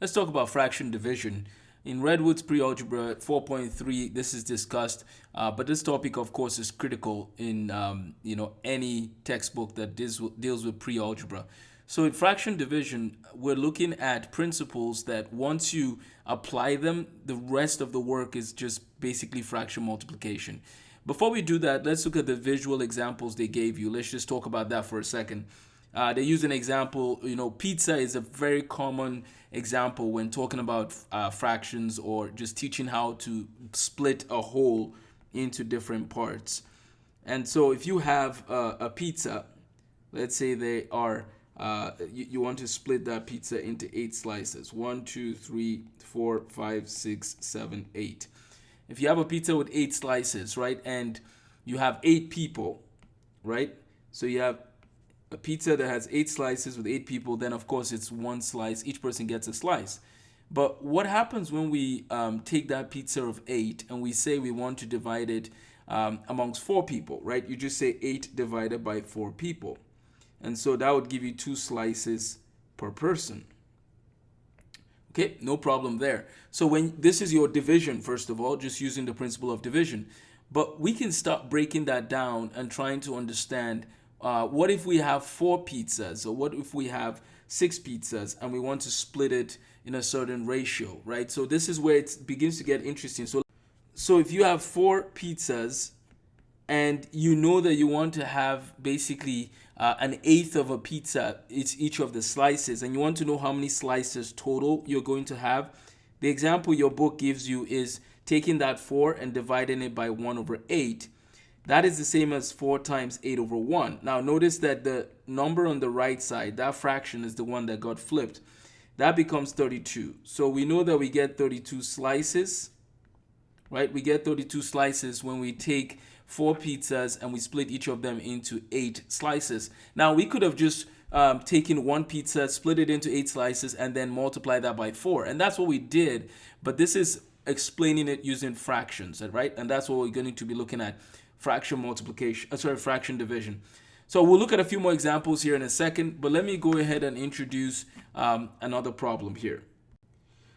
Let's talk about fraction division. In Redwood's pre-algebra 4.3, this is discussed, but this topic, of course, is critical in any textbook that deals with pre-algebra. So in fraction division, we're looking at principles that once you apply them, the rest of the work is just basically fraction multiplication. Before we do that, let's look at the visual examples they gave you. Let's just talk about that for a second. They use an example, pizza is a very common example when talking about fractions or just teaching how to split a whole into different parts. And so if you have a pizza, let's say they are, you want to split that pizza into 8 slices. 1, 2, 3, 4, 5, 6, 7, 8. If you have a pizza with 8 slices, right, and you have 8 people, right, so you have a pizza that has 8 slices with 8 people, then of course it's one slice. Each person gets a slice. But what happens when we take that pizza of 8 and we say we want to divide it amongst 4 people, right? You just say 8 divided by 4 people. And so that would give you 2 slices per person. Okay, no problem there. So when this is your division, first of all, just using the principle of division. But we can start breaking that down and trying to understand what if we have 4 pizzas, or what if we have 6 pizzas and we want to split it in a certain ratio, right? So this is where it begins to get interesting. So if you have 4 pizzas and you know that you want to have basically an eighth of a pizza, it's each of the slices, and you want to know how many slices total you're going to have, the example your book gives you is taking that 4 and dividing it by 1 over 8. That is the same as 4 times 8 over 1. Now notice that the number on the right side, that fraction is the one that got flipped. That becomes 32. So we know that we get 32 slices, right? We get 32 slices when we take 4 pizzas and we split each of them into 8 slices. Now we could have just taken one pizza, split it into 8 slices, and then multiply that by 4. And that's what we did. But this is explaining it using fractions, right? And that's what we're going to be looking at. Fraction division. So we'll look at a few more examples here in a second, but let me go ahead and introduce another problem here.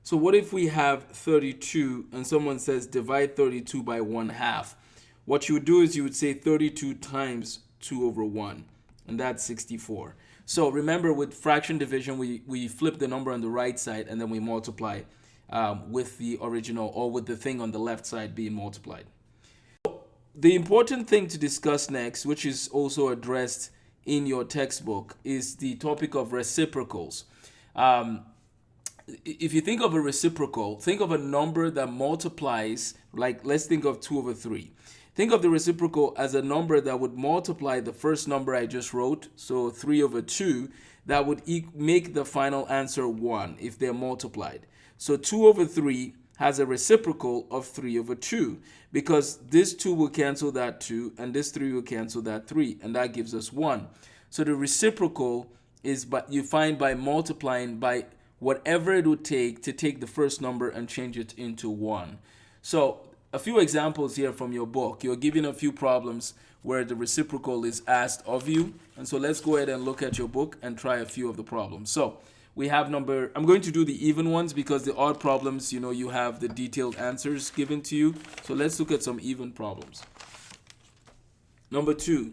So what if we have 32 and someone says divide 32 by 1/2? What you would do is you would say 32 times 2 over 1, and that's 64. So remember, with fraction division, we flip the number on the right side and then we multiply with the original, or with the thing on the left side being multiplied. The important thing to discuss next, which is also addressed in your textbook, is the topic of reciprocals. If you think of a reciprocal, think of a number that multiplies, like let's think of 2 over 3. Think of the reciprocal as a number that would multiply the first number I just wrote, so 3 over 2, that would make the final answer 1 if they're multiplied. So 2 over 3 has a reciprocal of 3 over 2, because this 2 will cancel that 2 and this 3 will cancel that 3, and that gives us 1. So the reciprocal is you find by multiplying by whatever it would take to take the first number and change it into 1. So a few examples here from your book. You're given a few problems where the reciprocal is asked of you, and so let's go ahead and look at your book and try a few of the problems. So we have I'm going to do the even ones because the odd problems, you have the detailed answers given to you. So let's look at some even problems. Number two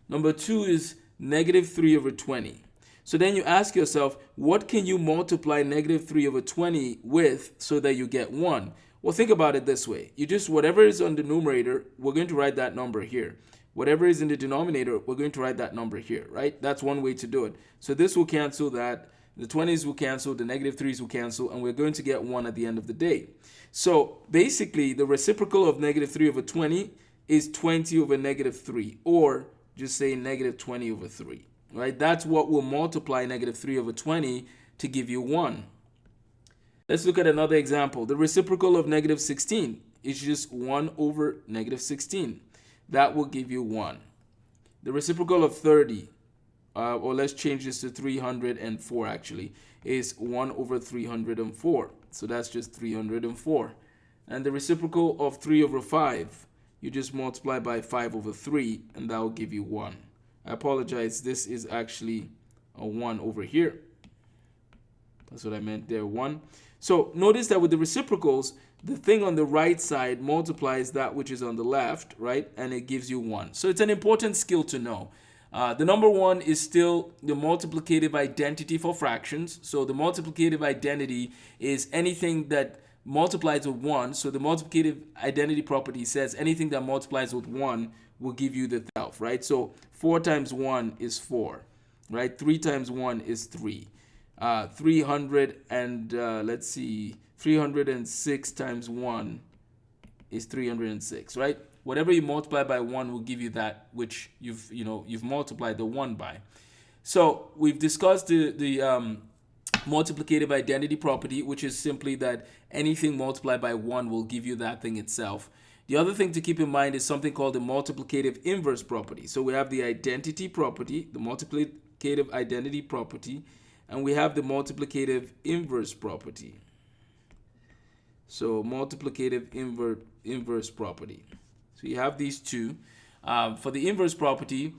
is -3 over 20. So then you ask yourself, what can you multiply -3 over 20 with so that you get 1? Well, think about it this way. Whatever is on the numerator, we're going to write that number here. Whatever is in the denominator, we're going to write that number here, right? That's one way to do it. So this will cancel that. The 20s will cancel, the -3s will cancel, and we're going to get 1 at the end of the day. So basically, the reciprocal of -3 over 20 is 20 over -3, or just say -20 over 3, right? That's what will multiply -3 over 20 to give you 1. Let's look at another example. The reciprocal of -16 is just 1 over -16. That will give you 1. The reciprocal of 30, or let's change this to 304 actually, is 1 over 304. So that's just 304. And the reciprocal of 3 over 5, you just multiply by 5 over 3, and that will give you 1. I apologize, this is actually a 1 over here. That's what I meant there, 1. So notice that with the reciprocals, the thing on the right side multiplies that which is on the left, right? And it gives you 1. So it's an important skill to know. The number 1 is still the multiplicative identity for fractions. So the multiplicative identity is anything that multiplies with 1. So the multiplicative identity property says anything that multiplies with 1 will give you the self, right? So 4 times 1 is 4, right? 3 times 1 is 3. 306 times 1 is 306, right? Whatever you multiply by 1 will give you that which you've multiplied the 1 by. So we've discussed the multiplicative identity property, which is simply that anything multiplied by 1 will give you that thing itself. The other thing to keep in mind is something called the multiplicative inverse property. So we have the identity property, the multiplicative identity property, and we have the multiplicative inverse property. So multiplicative inverse property. So you have these two. For the inverse property,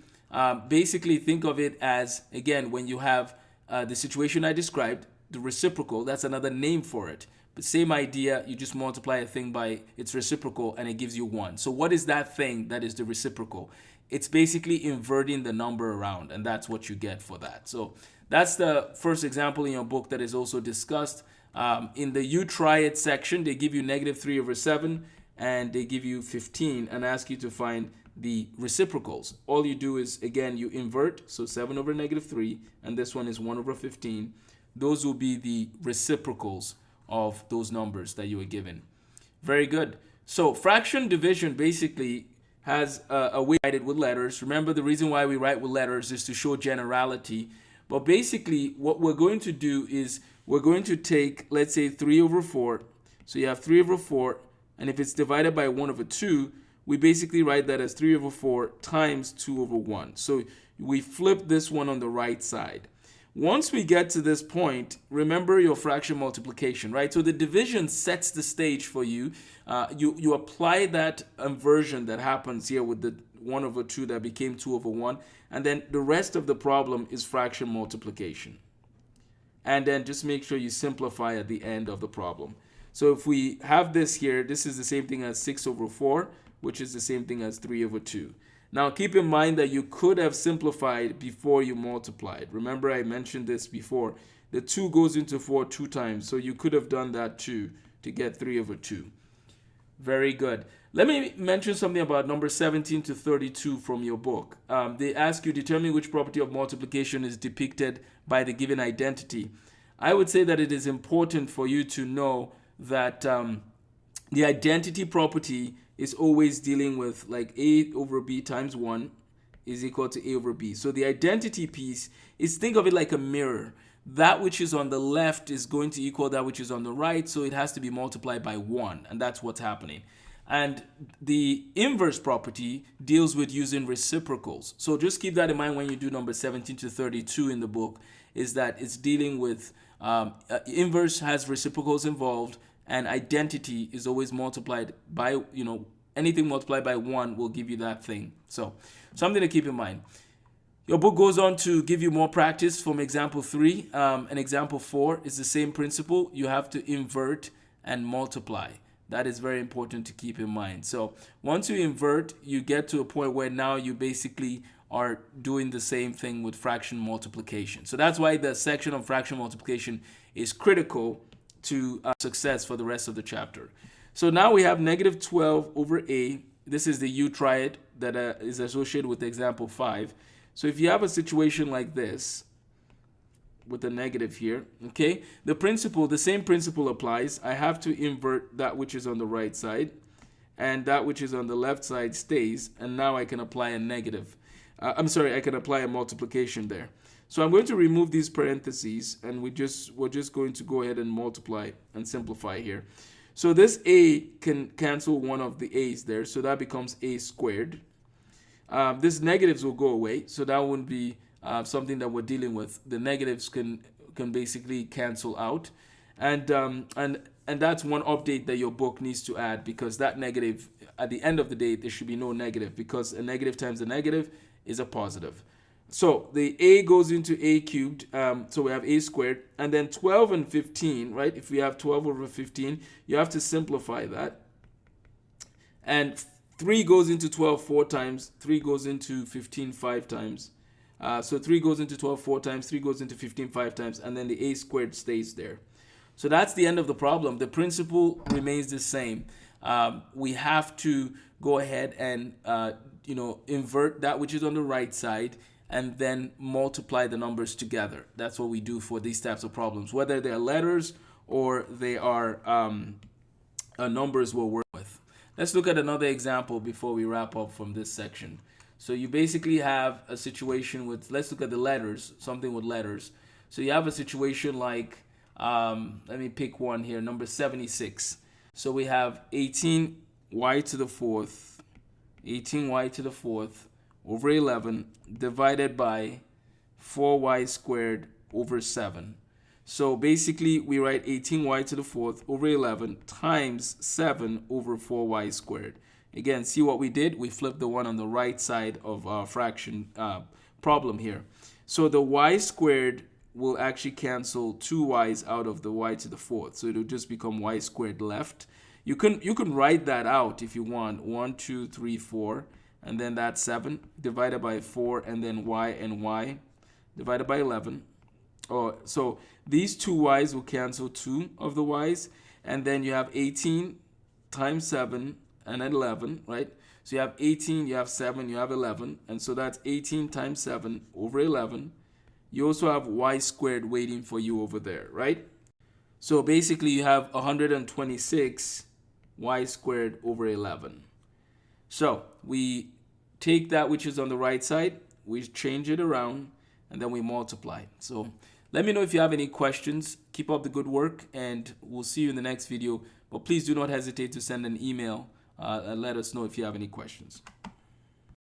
basically think of it as, again, when you have the situation I described, the reciprocal, that's another name for it. But same idea, you just multiply a thing by its reciprocal and it gives you 1. So what is that thing that is the reciprocal? It's basically inverting the number around, and that's what you get for that. So that's the first example in your book that is also discussed. In the you try it section, they give you -3/7 and they give you 15 and ask you to find the reciprocals. All you do is, again, you invert, so 7/-3, and this one is 1/15. Those will be the reciprocals of those numbers that you were given. Very good. So fraction division basically has a way to write it with letters. Remember, the reason why we write with letters is to show generality. But basically, what we're going to do is we're going to take, let's say, 3/4. So you have 3/4, and if it's divided by 1/2, we basically write that as 3/4 times 2/1. So we flip this one on the right side. Once we get to this point, remember your fraction multiplication, right? So the division sets the stage for you. You apply that inversion that happens here with the 1/2 that became 2/1, and then the rest of the problem is fraction multiplication. And then just make sure you simplify at the end of the problem. So if we have this here, this is the same thing as 6/4, which is the same thing as 3/2. Now keep in mind that you could have simplified before you multiplied. Remember, I mentioned this before. The 2 goes into 4 2 times, so you could have done that too to get 3/2. Very good. Let me mention something about number 17 to 32 from your book. They ask you, determine which property of multiplication is depicted by the given identity. I would say that it is important for you to know that the identity property is always dealing with like A/B times 1 is equal to A/B. So the identity piece is, think of it like a mirror. That which is on the left is going to equal that which is on the right, so it has to be multiplied by 1, and that's what's happening. And the inverse property deals with using reciprocals. So just keep that in mind when you do number 17 to 32 in the book, is that it's dealing with inverse has reciprocals involved, and identity is always multiplied by, anything multiplied by 1 will give you that thing. So something to keep in mind. Your book goes on to give you more practice from example 3. And example 4 is the same principle. You have to invert and multiply. That is very important to keep in mind. So once you invert, you get to a point where now you basically are doing the same thing with fraction multiplication. So that's why the section of fraction multiplication is critical to success for the rest of the chapter. So now we have -12/A. This is the you try it that is associated with example 5. So if you have a situation like this with a negative here, okay, the same principle applies. I have to invert that which is on the right side, and that which is on the left side stays, and now I can apply a negative. I can apply a multiplication there. So I'm going to remove these parentheses, and we're just going to go ahead and multiply and simplify here. So this A can cancel one of the A's there, so that becomes A squared. These negatives will go away, so that wouldn't be something that we're dealing with. The negatives can basically cancel out, and that's one update that your book needs to add, because that negative, at the end of the day, there should be no negative, because a negative times a negative is a positive. So the a goes into a cubed, so we have a squared, and then 12 and 15, right? If we have 12 over 15, you have to simplify that. And 3 goes into 12 4 times, 3 goes into 15 5 times. So 3 goes into 12 4 times, 3 goes into 15 5 times, and then the a squared stays there. So that's the end of the problem. The principle remains the same. We have to go ahead and invert that which is on the right side and then multiply the numbers together. That's what we do for these types of problems, whether they're letters or they are numbers we're working with. Let's look at another example before we wrap up from this section. So you basically have a situation with, let's look at the letters, something with letters. So you have a situation like, let me pick one here, number 76. So we have 18y to the fourth, 18y to the fourth over 11 divided by 4y squared over 7. So basically we write 18y to the fourth over 11 times 7 over 4y squared. Again, see what we did? We flipped the one on the right side of our fraction problem here. So the y squared will actually cancel 2 y's out of the y to the fourth. So it'll just become y squared left. You can write that out if you want. 1, 2, 3, 4. And then that's 7 divided by 4, and then y and y divided by 11. So these 2 y's will cancel 2 of the y's. And then you have 18 times 7 and 11, right? So you have 18, you have 7, you have 11. And so that's 18 times 7 over 11. You also have y squared waiting for you over there, right? So basically you have 126 y squared over 11. So we take that which is on the right side, we change it around, and then we multiply. So let me know if you have any questions. Keep up the good work, and we'll see you in the next video. But please do not hesitate to send an email and let us know if you have any questions.